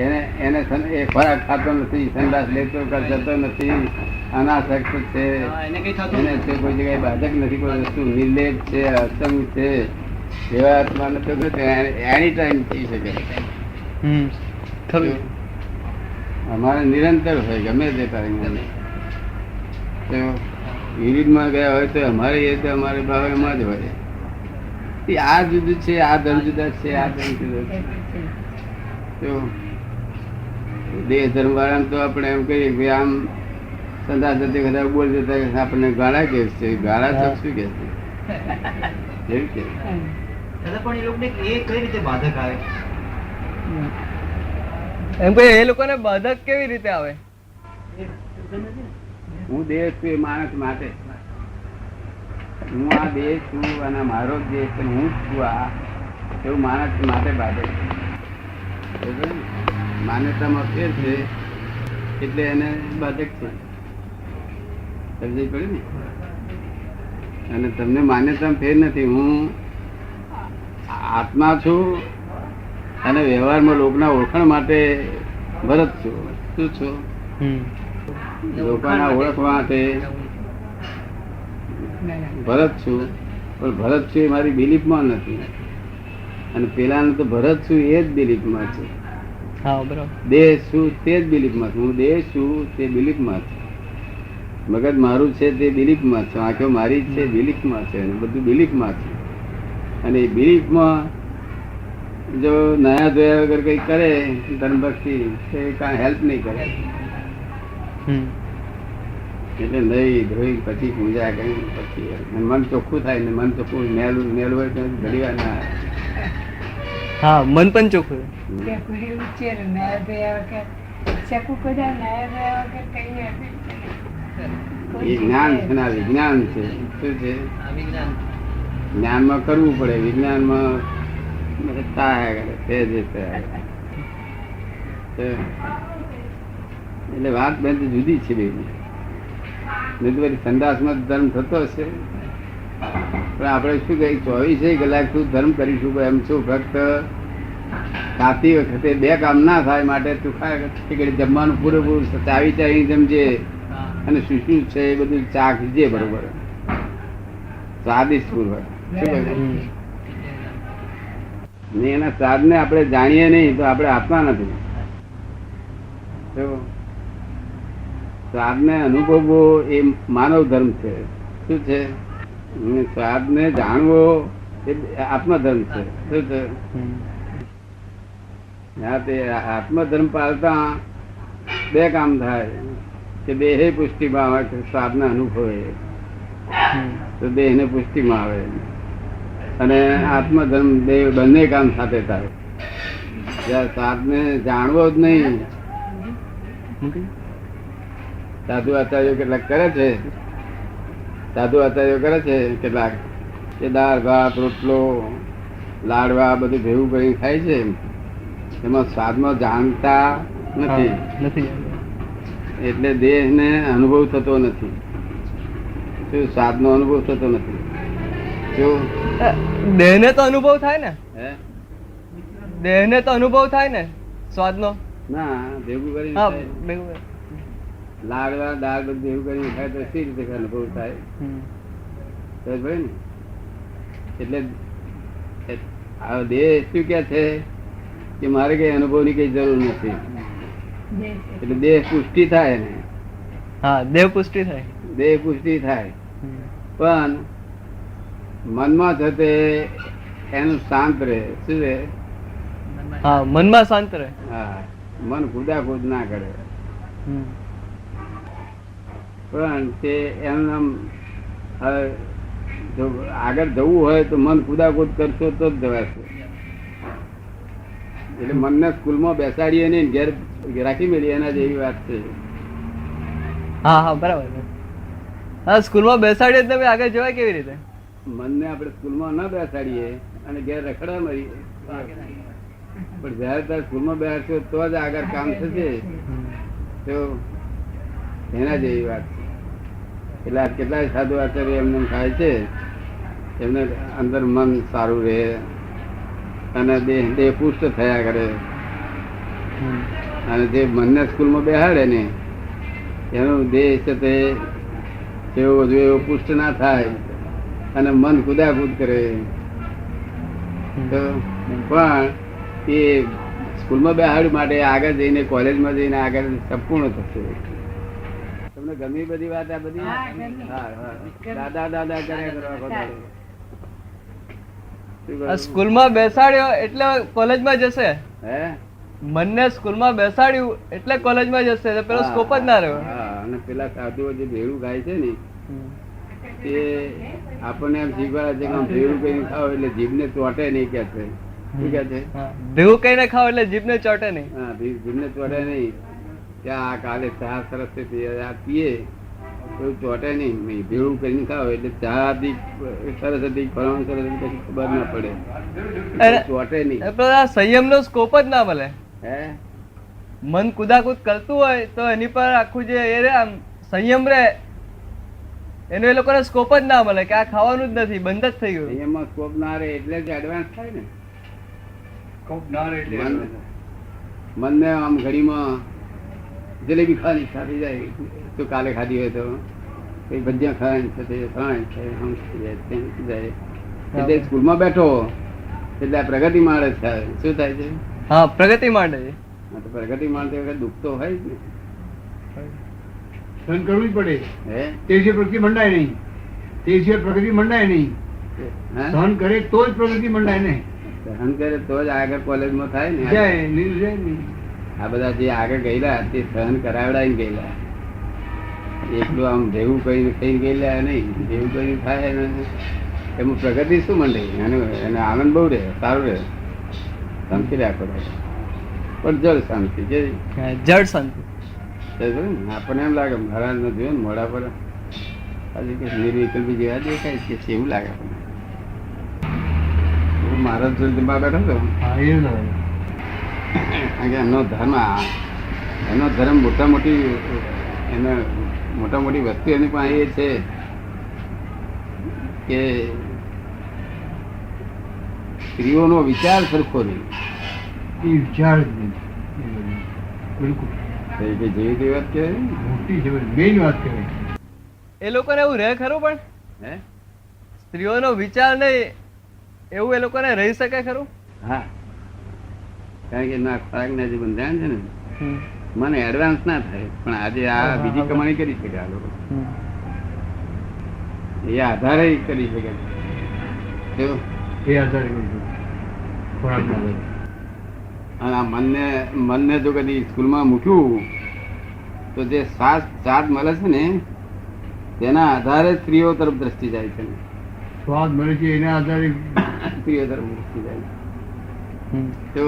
એને એ ખોરાક ખાતો નથી, સંદાસ લેતો જતો નથી, અનાસક્ત છે, એને કોઈ જગ્યાએ બાધક નથી, કોઈ વસ્તુ નિર્લેપ છે, અસંગ છે, એવા આત્મા નથી. એની ટાઈમ થઈ શકે. અમારે નિરંતર હોય ગમે તે ટાઈમ. વિવિધમાં ગયા હોય તો અમારે એ તો અમારે ભાવ એમાં જ હોય. આ જુદું છે, આ ધર્મ જુદા છે, આ ધર્મ જુદા છે. દેહ ધર્મ વાળા તો આપણે એમ કહીએ કે આમ સંદાસ જતી બધા બોલ જતા આપણને ગાળા કે છે, ગાળા તો શું કે છે એવું કે પણ એ લોકોને એ કઈ રીતે બાધક આવે? એમ કે એ લોકોને બાધક કેવી રીતે આવે? હું દેહ છું એ માણસ માટે, હું આ દેહ છું અને મારો જ દેહ છે, હું જ છું આ, એવું માણસ માટે બાધક. માન્યતામાં ફેર છે એટલે એને બાધક છે, સમજાય પડે ને. અને તમને માન્યતામાં ફેર નથી. હું આત્મા છું અને વ્યવહારમાં લોકોના ઓળખાણ માટે ભરત છું. શું છું? લોકોના ઓળખવા માટે ભરત છું, પણ ભરત છું એ મારી બિલીફમાં નથી. અને પેલાનું તો ભરત છું એ જ બિલીફમાં છે. દેહ છું તે જ બિલીફમાં છું. હું દેહ છું તે બિલીફમાં છું. મગજ મારું છે તે બિલીફમાં છે. આંખો મારી છે બિલીફમાં છે. બધું બિલીફમાં છે. અને એ બિલીફમાં જો નયા જોયા વગર કઈ કરે ધર્મ ભક્તિ કઈ હેલ્પ નહીં કરે. એટલે નહીં ધોઈ પછી પૂજા કરી પછી મન ચોખ્ખું થાય ને. મન ચોખ્ખું મેલું હોય તો ઘડી વાર ના. હા, મન પણ ચોખ્ખું. એ જ્ઞાન છે ને વિજ્ઞાન છે. શું છે? જ્ઞાનમાં કરવું પડે, વિજ્ઞાનમાં એટલે વાત બેન જુદી છે. સંદાસમાં ધર્મ થતો હશે પણ આપણે શું કઈ 24 કલાક શું ધર્મ કરીશું એમ છું. ફક્ત ખાતી વખતે બે કામ ના થાય માટે તું જમવાનું પૂરેપૂરું ચાવી ચાવી જમજે અને શું શું છે એ બધું ચાખજે બરોબર, સ્વાદિષ્ટ પૂર્વક. એના સ્વાદ ને આપણે જાણીએ નહીં તો આપણે આત્મા નથી. સ્વાદ ને અનુભવવો એ માનવ ધર્મ છે. શું છે? સ્વાદ ને જાણવો એ આત્મધર્મ છે. શું છે? આત્મધર્મ પાળતા બે કામ થાય કે દેહ પુષ્ટિમાં આવે કે સ્વાદ ને અનુભવે તો દેહ ને પુષ્ટિમાં આવે. અને આત્મધર્મ દેહ બંને કામ સાથે થાય. સ્વાદ ને જાણવો જ નહીં. સાધુ આચાર્યો કેટલાક કરે છે, કેટલાક કે દાળ ભાત રોટલો લાડવા બધું ભેગું કરીને ખાય છે. એમાં સ્વાદમાં જાણતા નથી. એટલે દેહ ને અનુભવ થતો નથી. શું? સ્વાદ નો અનુભવ થતો નથી. શું? દેહ ને તો અનુભવ થાય ને. દેહ ને તો અનુભવ થાય ને સ્વાદ નો. ના, ભેગું કરી લાડવા દાળ બધું ભેગું કરીને ખાય તો સી રીતે અનુભવ થાય? એટલે દેહ શું કે છે કે મારે કઈ અનુભવ ની કઈ જરૂર નથી. એટલે દેહ પુષ્ટિ થાય ને. હા, દેહ પુષ્ટિ થાય. દેહ પુષ્ટિ થાય પણ મનમાં થતે એનું શાંત રહે. શું રહે? હા, મનમાં શાંત રહે. હા, મન કુદાકુદ ના કરે. પણ તે એમ જો આગળ જવું હોય તો મન કુદાકુદ કરશો તો જ જવાશે. એટલે મનને સ્કૂલમાં બેસાડીએ નહીં, ઘેર રાખી મેળીએ એના જેવી વાત છે. હા હા, બરાબર. હા, સ્કૂલમાં બેસાડીએ તમે આગળ જવાય કેવી રીતે? મનને આપણે સ્કૂલમાં ના બેસાડીએ અને ઘેર રખડા મારીએ પણ જયારે તારે સ્કૂલમાં બેસશો તો જ આગળ કામ થશે. તો એના જેવી વાત છે. એટલે કેટલાય સાધુ આચાર્ય એમને થાય છે, એમને અંદર મન સારું રહે અને દેહ પુષ્ટ થયા કરે. અને જે મનને સ્કૂલમાં બેહાડે ને એનું દેહ છે તે જેવો જોઈએ એવો પુષ્ટ ના થાય અને મન કુદાકુદ કરે. તો પણ એ સ્કૂલમાં બેહાડ્યું માટે આગળ જઈને કોલેજમાં જઈને આગળ સંપૂર્ણ થશે. તમને ગમી બધી વાત આ બધી? દાદા દાદા કર્યા કરવા બધાને. શું કહ્યું? સ્કૂલમાં બેસાડ્યો એટલે કોલેજમાં જશે. હે? મનને સ્કૂલમાં બેસાડ્યું એટલે કોલેજમાં જશે. તો પેલો સ્કોપ જ ના રહ્યો. હા, અને પેલા સાધુઓ જે ભેળું ખાય છે ને તે આપણને એમ શીખવાડે છે કે આમ ભેળું કઈ ખાવ એટલે જીભને ચોટે નહીં કે છે. શું કે છે? ભેવું કઈને ખાવ એટલે જીભને ચોટે નહીં. હા, જીભને ચોટે નહીં. ત્યાં આ કાલે ચા સરસ છે આ પીએ તો ચોટે નહીં. ભેળું કરીને ખાવ એટલે ચા હતી સરસ હતી, ફરવાનું સરસ હતી, પછી ખબર ના પડે, ચોટે નહીં. પેલા સંયમનો સ્કોપ જ ના મળે. હે? મન કુદાકુદ કરતું હોય તો એની પર આખું જે એ રે આમ સંયમ રે એનો એ લોકોને સ્કોપ જ ના મળે કે આ ખાવાનું જ નથી, બંધ જ થઈ ગયું. એમાં સ્કોપ ના રહે એટલે જ એડવાન્સ થાય ને. સ્કોપ ના રહે એટલે મનને આમ ઘડીમાં જલેબી ખાવાની ઈચ્છા થઈ જાય તો કાલે ખાધી હોય તો કઈ ભજીયા ખાવાની ઈચ્છા થઈ જાય, આમ થઈ જાય, તેમ થઈ જાય. એટલે સ્કૂલમાં બેઠો એટલે આ પ્રગતિ માળે થાય. શું થાય છે? હા, પ્રગતિ માંડે. હા, તો પ્રગતિ માળતે વખત દુઃખ તો હોય જ ને. સહન કરવું જ પડે. હે? તે સિવાય પ્રગતિ મંડાય નહીં. તે સિવાય પ્રગતિ મંડાય નહીં. હા? સહન કરે તો જ પ્રગતિ મંડાય ને. સહન કરે તો જ આગળ કોલેજમાં થાય ને. જાય નહીં જાય નહીં. આ બધા જે આગળ ગયેલા તે સહન કરાવડાવીને ગયેલા. એકલું આમ ભેગું કરીને ખાઈને ગયેલા નહીં. ભેગું કરીને થાય ને એમાં પ્રગતિ શું મંડે? એને આનંદ બહુ રહે, સારું રહે, શાંતિ રાખો. પણ જળ શાંતિ છે. જળ શાંતિ. આપણને એમ લાગે મહારાજ ને જોયું ને મોડા પર હજી કે નિર્વિકલ્પી જેવા દેખાય છે એવું લાગે આપણને. હું મહારાજ જોડે બેઠો હતો હા, એ જ હોય. કારણ કે એનો ધર્મ મોટા મોટી વસ્તુ એની પાસે એ છે કે સ્ત્રીઓનો વિચાર સરખો નહીં. એ વિચાર જ નહીં. બિલકુલ જેવી તે વાત કહેવાય ને. મોટી છે, મેઇન વાત કહેવાય. એ લોકોને એવું રહે ખરું? પણ હે? સ્ત્રીઓનો વિચાર નહીં એવું એ લોકોને રહી શકે ખરું? હા, કારણ કે એમના ખોરાકના જે બંધારણ છે ને મને એડવાન્સ ના થાય, પણ આજે આ બીજી કમાણી કરી શકે આ લોકો. એ આધારે કરી શકે છે. કેવું? એ આધારે બધું ખોરાકના આધારે. અને આ મનને જો કદી સ્કૂલમાં મૂક્યું તો જે સ્વાદ મળે છે ને તેના આધારે સ્ત્રીઓ તરફ દ્રષ્ટિ જાય છે. સ્વાદ મળે છે એના આધારે સ્ત્રીઓ તરફ દ્રષ્ટિ જાય છે.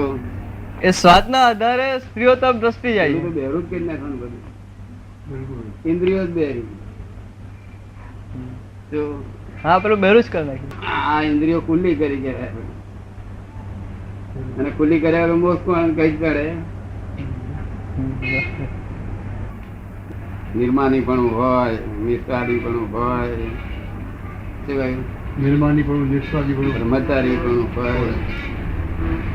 એ સ્વાદના આધારે સ્ત્રીઓ તરફ દ્રષ્ટિ જાય. તો બેરું જ કરી નાખવાનું બધું. બિલકુલ ઇન્દ્રિયો જ બેરી. તો હા, પેલું બેરું જ કરી નાખ્યું. આ ઇન્દ્રિયો ખુલ્લી કરી ગયા અને ખુલ્લી કર્યા વગર મોક્ષ કોણ કઈ જ કરે? નિર્માની પણ હોય, નિસ્વાદી પણ હોય, શું કહ્યું? નિર્માની પણ નિસ્વાદી પણ બ્રહ્મચારી પણ હોય.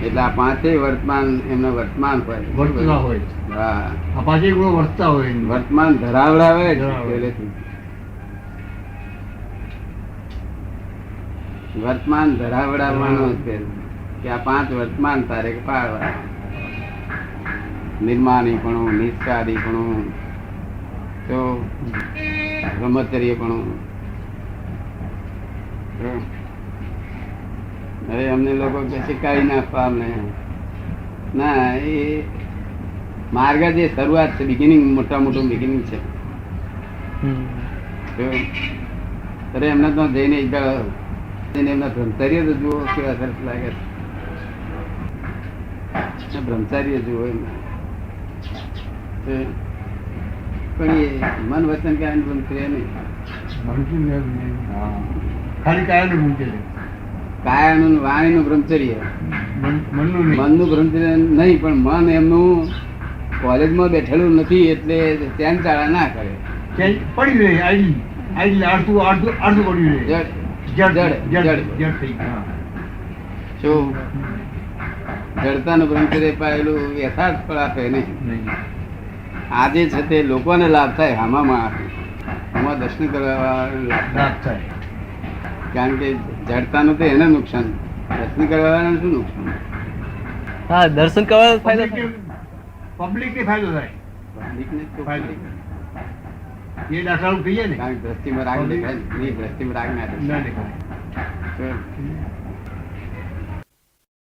એટલે આ પાંચેય વર્તમાન એમના વર્તમાન હોય. વર્તતા હોય. હા, આ પાંચે ગુણો વર્તતા હોય. વર્તમાન ધરાવડાવે જ ધરાવડાવે. પહેલેથી. વર્તમાન ધરાવડાવવાનો છે કે આ પાંચ વર્તમાન તારે પાડવા. નિર્માની પણ, નિસ્વાદી પણ, તો બ્રહ્મચર્ય પણ. હવે અમને લોકો કે શીખવાડી નાખવા અમને ના. એ માર્ગ જે શરૂઆત છે, બિગિનિંગ, મોટું બિગિનિંગ છે. અરે એમને તો જઈને એમના બ્રહ્મચાર્ય તો જુઓ કેવા સરસ લાગે છે. બ્રહ્મચાર્ય જુઓ એમના. પણ એ મન વચન કે બ્રહ્મચર્ય નહીં. ખાલી કાયાનું મૂકે છે. કાયાનું વાણીનું બ્રહ્મચર્ય, મનનું નહીં. મનનું બ્રહ્મચર્ય નહીં. પણ મન એમનું કોલેજમાં બેઠેલું નથી એટલે ચેન ચાળા ના કરે. પડી રહે આઈડી આડતું પડ્યું રહે. જડ જડ જડ જડ થઈ ગયા. શું જડતાનું બ્રહ્મચર્ય પાયેલું યથાર્થ ફળ આપે નહીં. આજે છે તે લોકોને લાભ થાય, આમાં દર્શન કરવા લાભ થાય. કારણ કે જડતાનું તો એને નુકસાન, દર્શન કરવા શું નુકસાન? હા, દર્શન કરવા ફાયદો થાય. પબ્લિક ને ફાયદો થાય. પબ્લિકને તો ફાયદો. એ દાખલા થઈ જાય ને. કારણ કે દ્રષ્ટિમાં રાગ દેખાય ને, એ દ્રષ્ટિમાં રાગ ના ના દેખાય. દેખાય. તો